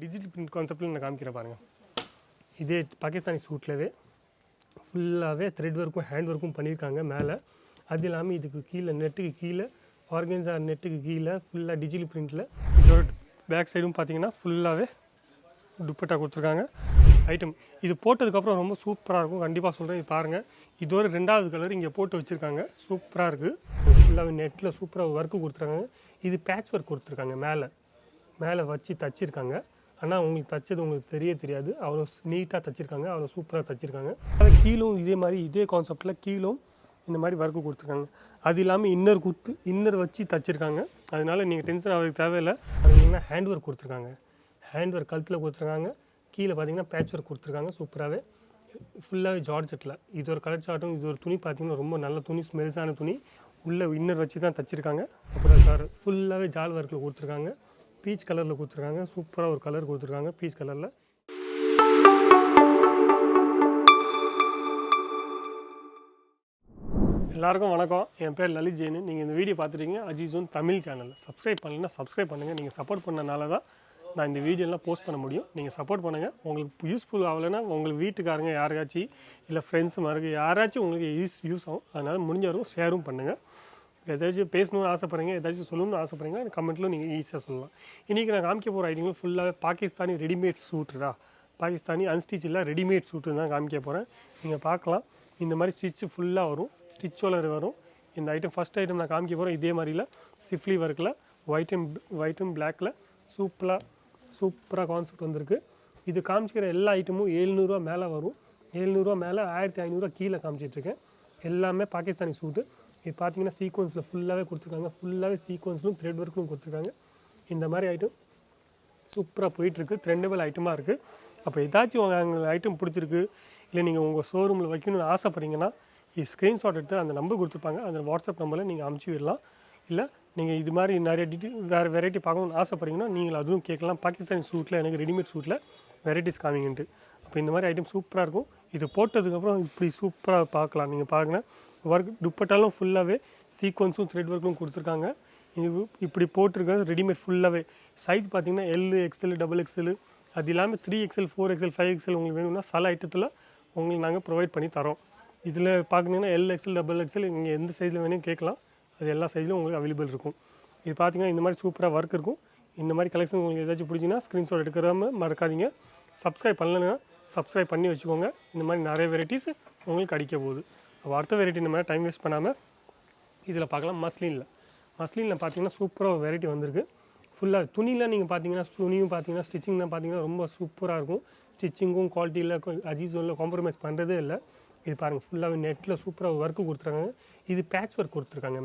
Digital print கான்செப்ட்டில் நான் காமிக்கிறேன் பாருங்கள். இதே பாகிஸ்தானி சூட்லவே ஃபுல்லாகவே த்ரெட் ஒர்க்கும் ஹேண்ட் ஒர்க்கும் பண்ணியிருக்காங்க மேலே. அது இல்லாமல் இதுக்கு கீழே நெட்டுக்கு கீழே ஆர்கன்ஸா நெட்டுக்கு கீழே ஃபுல்லாக டிஜிட்டல் பிரிண்டில் இதோட பேக் சைடும் பார்த்தீங்கன்னா ஃபுல்லாகவே துப்பட்டா கொடுத்துருக்காங்க ஐட்டம். இது போட்டதுக்கப்புறம் ரொம்ப சூப்பராக இருக்கும், கண்டிப்பாக சொல்கிறேன். இது பாருங்கள், இதோட 2வது கலர் இங்கே போட்டு வச்சுருக்காங்க, சூப்பராக இருக்குது. ஃபுல்லாகவே நெட்டில் சூப்பராக ஒர்க்கு கொடுத்துருக்காங்க. இது பேட்ச் ஒர்க் கொடுத்துருக்காங்க, மேலே வச்சு தச்சிருக்காங்க. ஆனால் உங்களுக்கு தச்சது உங்களுக்கு தெரியாது, அவ்வளோ நீட்டாக தச்சிருக்காங்க, அவ்வளோ சூப்பராக தச்சிருக்காங்க. அது கீழும் இதே மாதிரி இதே கான்செப்டில் கீழும் இந்த மாதிரி ஒர்க்கு கொடுத்துருக்காங்க. அது இல்லாமல் இன்னர் வச்சு தச்சிருக்காங்க. அதனால நீங்கள் டென்ஷன் ஆகிறதுக்கு தேவையில்லை. பார்த்தீங்கன்னா ஹேண்ட் ஒர்க் கொடுத்துருக்காங்க, ஹேண்ட் ஒர்க் கழுத்தில் கொடுத்துருக்காங்க. கீழே பார்த்தீங்கன்னா பேட்ச் ஒர்க் கொடுத்துருக்காங்க சூப்பராகவே, ஃபுல்லாகவே ஜார்ஜெட்டில். இது ஒரு கலர் சார்ட்டும், இது ஒரு துணி பார்த்தீங்கன்னா ரொம்ப நல்ல துணி, ஸ்மெல்ஸான துணி. உள்ளே இன்னர் வச்சு தான் தச்சிருக்காங்க. அப்புறம் ஃபுல்லாகவே ஜால் ஒர்க்கில் கொடுத்துருக்காங்க, பீச் கலரில் கொடுத்துருக்காங்க. சூப்பராக ஒரு கலர் கொடுத்துருக்காங்க பீச் கலரில். எல்லாருக்கும் வணக்கம், என் பேர் லலித் ஜெயின். நீங்கள் இந்த வீடியோ பார்த்துட்டீங்க அஜீஸோன் தமிழ் சேனலில். சப்ஸ்கிரைப் பண்ணலைன்னா சப்ஸ்கிரைப் பண்ணுங்கள். நீங்கள் சப்போர்ட் பண்ணனால தான் நான் இந்த வீடியோலாம் போஸ்ட் பண்ண முடியும். நீங்கள் சப்போர்ட் பண்ணுங்கள். உங்களுக்கு யூஸ்ஃபுல் ஆகலைன்னா உங்களுக்கு வீட்டுக்காரங்க யாருக்காச்சும் இல்லை ஃப்ரெண்ட்ஸு மாதிரி யாராச்சும் உங்களுக்கு யூஸ் ஆகும். அதனால் முடிஞ்ச வரைக்கும் ஷேரும் பண்ணுங்கள். ஏதாச்சும் பேசணும்னு ஆசைப்படுறீங்க, ஏதாச்சும் சொல்லணும்னு ஆசைப்படுறீங்கன்னா கமெண்ட்டில் நீங்கள் ஈஸியாக சொல்லலாம். இன்றைக்கி நான் காமிக்க போகிற ஐட்டங்கள் ஃபுல்லாகவே பாகிஸ்தானி ரெடிமேட் சூட்டுடா, பாகிஸ்தானி அன்ஸ்டிச் இல்லை ரெடிமேட் சூட்டு தான் காமிக்க போகிறேன். நீங்கள் பார்க்கலாம், இந்த மாதிரி ஸ்டிச்சு ஃபுல்லாக வரும், ஸ்டிச்சோட வரும். இந்த ஐட்டம் ஃபஸ்ட் ஐட்டம் நான் காமிக்க போகிறேன். இதே மாதிரியில் சிஃப்லி ஒர்க்கில் ஒயிட்டும் பிளாக்கில் சூப்பராக கான்செப்ட் வந்திருக்கு. இது காமிச்சிக்கிற எல்லா ஐட்டமும் 700 ரூபா மேலே வரும். 700 ரூபா மேலே 1500 கீழே காமிச்சிட்ருக்கேன். எல்லாமே பாகிஸ்தானி சூட்டு. இது பார்த்தீங்கன்னா சீக்வன்ஸில் ஃபுல்லாகவே கொடுத்துருக்காங்க, ஃபுல்லாகவே சீக்வன்ஸ்லும் த்ரெட் ஒர்க்கும் கொடுத்துருக்காங்க. இந்த மாதிரி ஐட்டம் சூப்பராக போயிட்டுருக்கு, ட்ரெண்டபிள் ஐட்டமாக இருக்குது. அப்போ ஏதாச்சும் உங்கள் ஐட்டம் பிடிச்சிருக்கு, இல்லை நீங்கள் உங்கள் ஷோரூமில் வைக்கணும்னு ஆசைப்பட்றீங்கன்னா இது ஸ்க்ரீன்ஷாட் எடுத்து அந்த நம்பர் கொடுத்துருப்பாங்க, அந்த வாட்ஸ்அப் நம்பரில் நீங்கள் அமுச்சு விடலாம். இல்லை நீங்கள் இது மாதிரி நிறைய வேறு வெரைட்டி பார்க்கணும்னு ஆசைப்பட்றீங்கன்னா நீங்கள் அதுவும் கேட்கலாம். பாகிஸ்தானி சூட்டில் எனக்கு ரெடிமேட் சூட்டில் வெரைட்டிஸ் காமிங்கன்ட்டு. அப்போ இந்த மாதிரி ஐட்டம் சூப்பராக இருக்கும். இது போட்டதுக்கப்புறம் இப்படி சூப்பராக பார்க்கலாம். நீங்கள் பாருங்கன்னா ஒர்க் துப்பட்டாலும் ஃபுல்லாகவே சீக்வன்ஸும் த்ரெட் ஒர்க்கும் கொடுத்துருக்காங்க. இது இப்படி போட்டிருக்காங்க ரெடிமேட் ஃபுல்லாகவே. சைஸ் பார்த்தீங்கன்னா எல், எக்ஸ்எல், XXL, அது இல்லாமல் 3XL, 4XL, 5XL உங்களுக்கு வேணும்னா சில ஐட்டத்தில் உங்களுக்கு நாங்கள் ப்ரொவைட் பண்ணி தரோம். இதில் பார்க்குறீங்கன்னா எல், எக்ஸ்எல், XXL நீங்கள் எந்த சைஸில் வேணும் கேட்கலாம், அது எல்லா சைஸ்லையும் உங்களுக்கு அவைலபிள் இருக்கும். இது பார்த்தீங்கன்னா இந்த மாதிரி சூப்பராக ஒர்க் இருக்கும். இந்த மாதிரி கலெக்ஷன் உங்களுக்கு ஏதாச்சும் பிடிச்சிங்கன்னா ஸ்க்ரீன்ஷாட் எடுக்காமல் மறக்காதீங்க. சப்ஸ்கிரைப் பண்ணலைன்னா சப்ஸ்கிரைப் பண்ணி வச்சுக்கோங்க. இந்த மாதிரி நிறைய வெரைட்டிஸ் உங்களுக்கு கிடைக்க போகுது. அடுத்த வெரைட்டி இந்த மாதிரி டைம் வேஸ்ட் பண்ணாமல் இதில் பார்க்கலாம். மஸ்லினில் பார்த்தீங்கன்னா சூப்பராக ஒரு வெரைட்டி வந்திருக்கு. ஃபுல்லாக துணியில் நீங்கள் பார்த்தீங்கன்னா துணியும் பார்த்தீங்கன்னா ஸ்டிச்சிங்லாம் பார்த்தீங்கன்னா ரொம்ப சூப்பராக இருக்கும். ஸ்டிச்சிங்கும் குவாலிட்டியில் அஜீஸோனில் காம்ப்ரமைஸ் பண்ணுறதே இல்லை. இது பாருங்கள், ஃபுல்லாகவே நெட்டில் சூப்பராக ஒர்க்கு கொடுத்துருக்காங்க. இது பேட்ச் ஒர்க் கொடுத்துருக்காங்க,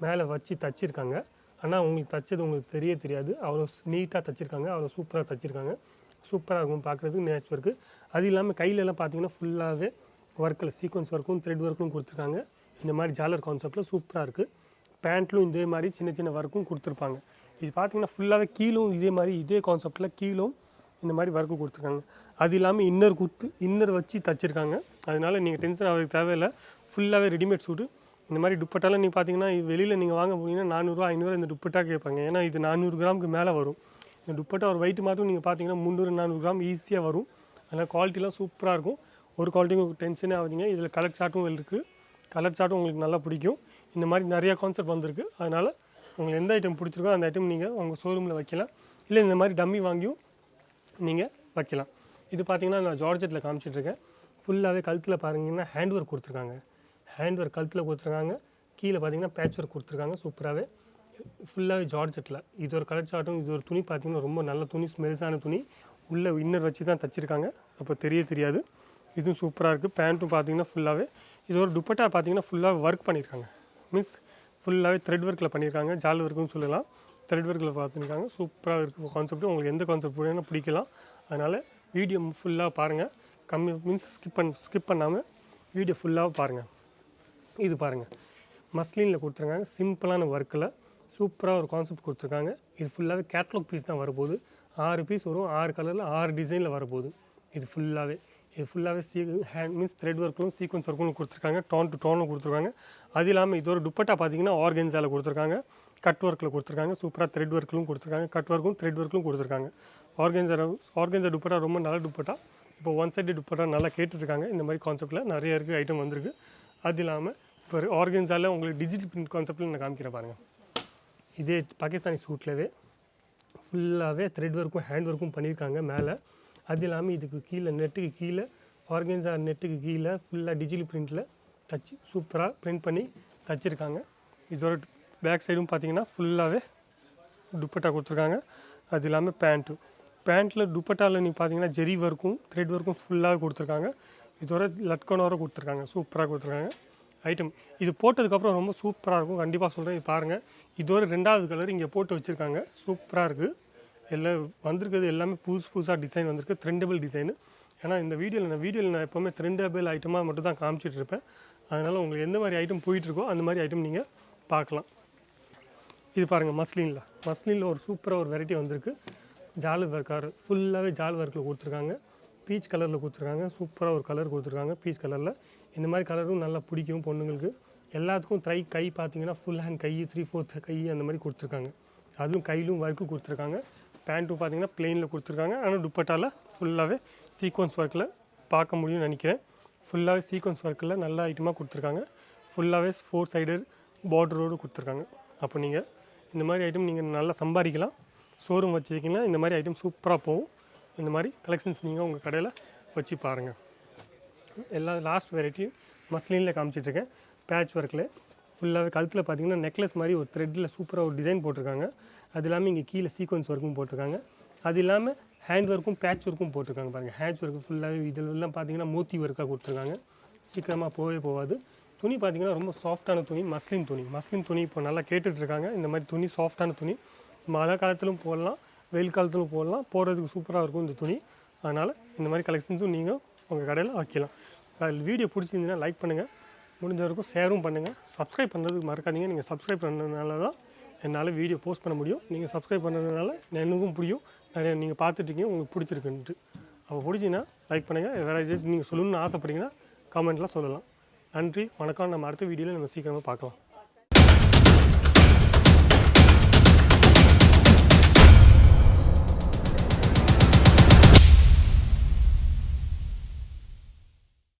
மேலே வச்சு தச்சிருக்காங்க. ஆனால் உங்களுக்கு தச்சது உங்களுக்கு தெரியாது, அவ்வளோ நீட்டாக தச்சிருக்காங்க, அவ்வளோ சூப்பராக தச்சிருக்காங்க. சூப்பராக இருக்கும் பார்க்குறதுக்கு நேச் ஒர்க்கு. அது இல்லாமல் கையிலலாம் பார்த்தீங்கன்னா ஃபுல்லாகவே ஒர்க்கில் சீக்வன்ஸ் ஒர்க்கும் த்ரெட் ஒர்க்கும் கொடுத்துருக்காங்க. இந்த மாதிரி ஜாலர் கான்செப்டில் சூப்பராக இருக்குது. பேண்ட்லும் இதே மாதிரி சின்ன ஒர்க்கும் கொடுத்துருப்பாங்க. இது பார்த்தீங்கன்னா ஃபுல்லாகவே கீழும் இதே மாதிரி இதே கான்செப்டில் கீழும் இந்த மாதிரி ஒர்க்கு கொடுத்துருக்காங்க. அது இல்லாமல் இன்னர் வச்சு தச்சிருக்காங்க. அதனால் நீங்கள் டென்ஷன் ஆகிறதுக்கு தேவையில்லை, ஃபுல்லாகவே ரெடிமேட் சூட்டு. இந்த மாதிரி துப்பட்டாலாம் நீங்கள் பார்த்தீங்கன்னா வெளியில் நீங்கள் வாங்க போனீங்கன்னா 400 500 இந்த துப்பட்டா கேட்பாங்க. ஏன்னா இது 400 கிராமுக்கு மேலே வரும். இந்த துப்பட்டா ஒரு வெயிட் மட்டும் நீங்கள் பார்த்தீங்கன்னா 300-400 கிராம் ஈஸியாக வரும். அதனால் குவாலிட்டிலாம் சூப்பராக இருக்கும். ஒரு குவாலிட்டியும் டென்ஷனே ஆகுதுங்க. இதில் கலர் சார்ட்டும் இருக்குது, கலர் சார்ட்டும் உங்களுக்கு நல்லா பிடிக்கும். இந்த மாதிரி நிறையா கான்செப்ட் வந்திருக்கு. அதனால் உங்களுக்கு எந்த ஐட்டம் பிடிச்சிருக்கோ அந்த ஐட்டம் நீங்கள் உங்கள் ஷோரூமில் வைக்கலாம், இல்லை இந்த மாதிரி டம்மி வாங்கியும் நீங்கள் வைக்கலாம். இது பார்த்தீங்கன்னா நான் ஜார்ஜெட்டில் காமிச்சிட்ருக்கேன். ஃபுல்லாகவே கழுத்தில் பாருங்கன்னா ஹேண்ட் ஒர்க் கொடுத்துருக்காங்க, ஹேண்ட் ஒர்க் கழுத்தில் கொடுத்துருக்காங்க. கீழே பார்த்தீங்கன்னா பேட்ச் ஒர்க் கொடுத்துருக்காங்க சூப்பராகவே, ஃபுல்லாகவே ஜார்ஜெட்டில். இது ஒரு கலர் சார்ட்டும், இது ஒரு துணி பார்த்தீங்கன்னா ரொம்ப நல்ல துணி, ஸ்மெல்ஸான துணி. உள்ளே இன்னர் வச்சு தான் தச்சிருக்காங்க, அப்போ தெரியாது. இதுவும் சூப்பராக இருக்குது. பேண்ட்டும் பார்த்தீங்கன்னா ஃபுல்லாகவே. இது ஒரு துப்பட்டா பார்த்தீங்கன்னா ஃபுல்லாக ஒர்க் பண்ணியிருக்காங்க, மீன்ஸ் ஃபுல்லாகவே த்ரெட் ஒர்க்கில் பண்ணியிருக்காங்க. ஜால் ஒர்க்குன்னு சொல்லலாம், த்ரெட் ஒர்க்கில் பார்த்துருக்காங்க. சூப்பராக இருக்குது கான்செப்ட்டு. உங்களுக்கு எந்த கான்செப்ட் வேணும்னா பிடிக்கலாம். அதனால் வீடியோ ஃபுல்லாக பாருங்கள், மீன்ஸ் ஸ்கிப் பண்ணாமல் வீடியோ ஃபுல்லாக பாருங்கள். இது பாருங்கள், மஸ்லினில் கொடுத்துருக்காங்க. சிம்பிளான ஒர்க்கில் சூப்பராக ஒரு கான்செப்ட் கொடுத்துருக்காங்க. இது ஃபுல்லாகவே கேட்லாக் பீஸ் தான் வரப்போகுது. 6 பீஸ் வரும், 6 கலரில் 6 டிசைனில் வரப்போகுது. இது ஃபுல்லாகவே ஹேண்ட் மீன்ஸ் த்ரெட் ஒர்க்கும் சீக்வன்ஸ் ஒர்க்கும் கொடுத்துருக்காங்க, டோன் டு டோனும் கொடுத்துருக்காங்க. அது இல்லாமல் இது ஒரு துப்பட்டா பார்த்தீங்கன்னா ஆர்கன்ஸாவில் கொடுத்துருக்காங்க, கட் ஒர்க்கில் கொடுத்துருக்காங்க. சூப்பராக த்ரெட் ஒர்க்கிலும் கொடுத்துருக்காங்க, கட் ஒர்க்கும் த்ரெட் ஒர்க்கிலும் கொடுத்துருக்காங்க. ஆர்கன்ஸா துப்பட்டா ரொம்ப நல்ல துப்பட்டா. இப்போ ஒன் சைடு துப்பட்டா நல்லா கேட்டுட்ருக்காங்க. இந்த மாதிரி கான்செப்ட்டில் நிறைய இருக்குது ஐட்டம் வந்திருக்கு. அது இல்லாமல் இப்போ ஆர்கன்ஸாவில் உங்களுக்கு டிஜிட்டல் பிரிண்ட் கான்செப்ட்டில் நான் காமிக்கிறேன் பாருங்கள். இதே பாகிஸ்தானி சூட்லவே ஃபுல்லாகவே த்ரெட் ஒர்க்கும் ஹேண்ட் ஒர்க்கும் பண்ணியிருக்காங்க மேலே. அது இல்லாமல் இதுக்கு கீழே நெட்டுக்கு கீழே ஆர்கன்ஸா நெட்டுக்கு கீழே ஃபுல்லாக டிஜிட்டல் பிரிண்ட்டில் தச்சு சூப்பராக பிரிண்ட் பண்ணி தச்சுருக்காங்க. இதோட பேக் சைடும் பார்த்தீங்கன்னா ஃபுல்லாகவே துப்பட்டா கொடுத்துருக்காங்க. அது இல்லாமல் பேண்ட்டில் துப்பட்டாவில் நீங்கள் பார்த்தீங்கன்னா ஜெரி ஒர்க்கும் த்ரெட் ஒர்க்கும் ஃபுல்லாக கொடுத்துருக்காங்க. இதோட லட்கனோட கொடுத்துருக்காங்க. சூப்பராக கொடுத்துருக்காங்க ஐட்டம். இது போட்டதுக்கப்புறம் ரொம்ப சூப்பராக இருக்கும். கண்டிப்பாக சொல்கிறேன். இது பாருங்கள். இதோட 2வது கலர் இங்கே போட்டு வச்சுருக்காங்க. சூப்பராக இருக்குது. எல்லாம் வந்திருக்கிறது எல்லாமே புதுசாக டிசைன் வந்திருக்கு. த்ரெண்டபிள் டிசைனு. ஏன்னா இந்த வீடியோவில் நான் எப்போவுமே த்ரெண்டபிள் ஐட்டமாக மட்டும் தான் காமிச்சிட்டு இருப்பேன். அதனால் உங்களுக்கு எந்த மாதிரி ஐட்டம் போயிட்டுருக்கோ அந்த மாதிரி ஐட்டம் நீங்கள் பார்க்கலாம். இது பாருங்கள். மஸ்லினில் ஒரு சூப்பராக ஒரு வெரைட்டி வந்திருக்கு. ஜால் ஒர்க்கார் ஃபுல்லாகவே ஜால் ஒர்க்கில் கொடுத்துருக்காங்க. பீச் கலரில் கொடுத்துருக்காங்க. சூப்பராக ஒரு கலர் கொடுத்துருக்காங்க பீச் கலரில். இந்த மாதிரி கலரும் நல்லா பிடிக்கும் பொண்ணுங்களுக்கு. எல்லாத்துக்கும் கை பார்த்தீங்கன்னா ஃபுல் ஹேண்ட் கை 3/4 கை அந்த மாதிரி கொடுத்துருக்காங்க. அதுவும் கையிலும் ஒர்க்கு கொடுத்துருக்காங்க. பேண்ட்டும் பார்த்தீங்கன்னா பிளெயினில் கொடுத்துருக்காங்க. ஆனால் துப்பட்டாவில் ஃபுல்லாகவே சீக்வன்ஸ் ஒர்க்கில் பார்க்க முடியும்னு நினைக்கிறேன். ஃபுல்லாகவே சீக்வன்ஸ் ஒர்க்கில் நல்ல ஐட்டமாக கொடுத்துருக்காங்க. ஃபுல்லாகவே 4 சைடட் பார்டரோடு கொடுத்துருக்காங்க. அப்போ நீங்கள் இந்த மாதிரி ஐட்டம் நீங்கள் நல்லா சம்பாதிக்கலாம். ஷோரூம் வச்சுருக்கீங்கன்னா இந்த மாதிரி ஐட்டம் சூப்பராக போகும். இந்த மாதிரி கலெக்ஷன்ஸ் நீங்கள் உங்கள் கடையில் வச்சு பாருங்கள். எல்லா லாஸ்ட் வெரைட்டியும் மஸ்லினில் காமிச்சிட்ருக்கேன். பேட்ச் ஒர்க்கில் ஃபுல்லாகவே கழுத்தில் பார்த்தீங்கன்னா நெக்லஸ் மாதிரி ஒரு த்ரெட்டில் சூப்பராக ஒரு டிசைன் போட்டிருக்காங்க. அது இல்லாமல் இங்கே கீழே சீக்வன்ஸ் ஒர்க்கும் போட்டிருக்காங்க. அது இல்லாமல் ஹேண்ட் ஒர்க்கும் பேட்ச் ஒர்க்கும் போட்டிருக்காங்க. பாருங்கள் ஹேண்ட் ஒர்க்கு ஃபுல்லாகவே இதெல்லாம் பார்த்தீங்கன்னா மோத்தி ஒர்க்காக கொடுத்துருக்காங்க. சீக்கிரமாக போகாது. துணி பார்த்தீங்கன்னா ரொம்ப சாஃப்டான துணி. மஸ்லின் துணி இப்போ நல்லா கேட்டுட்ருக்காங்க. இந்த மாதிரி துணி சாஃப்டான துணி மழை காலத்திலும் போடலாம், வெயில் காலத்திலும் போடலாம். போடுறதுக்கு சூப்பராக இருக்கும் இந்த துணி. அதனால் இந்த மாதிரி கலெக்ஷன்ஸும் நீங்கள் உங்கள் கடையில் வைக்கலாம். வீடியோ பிடிச்சிருந்தீங்கன்னா லைக் பண்ணுங்கள். முடிஞ்ச வரைக்கும் ஷேரும் பண்ணுங்கள். சப்ஸ்கிரைப் பண்ணுறதுக்கு மறக்காதீங்க. நீங்கள் சப்ஸ்கிரைப் பண்ணுறதுனால தான் என்னால் வீடியோ போஸ்ட் பண்ண முடியும். நீங்கள் சப்ஸ்கிரைப் பண்ணுறதுனால எனக்கும் புரியும் நிறைய நீங்கள் பார்த்துட்ருக்கீங்க உங்களுக்கு பிடிச்சிருக்குன்ட்டு. அப்போ பிடிச்சிங்கன்னா லைக் பண்ணுங்கள். வேறு ஏதாச்சும் நீங்கள் சொல்லணும்னு ஆசைப்பட்டீங்கன்னா கமெண்ட்லாம் சொல்லலாம். நன்றி, வணக்கம். நம்ம அடுத்த வீடியோவில் நம்ம சீக்கிரமாக பார்க்கலாம்.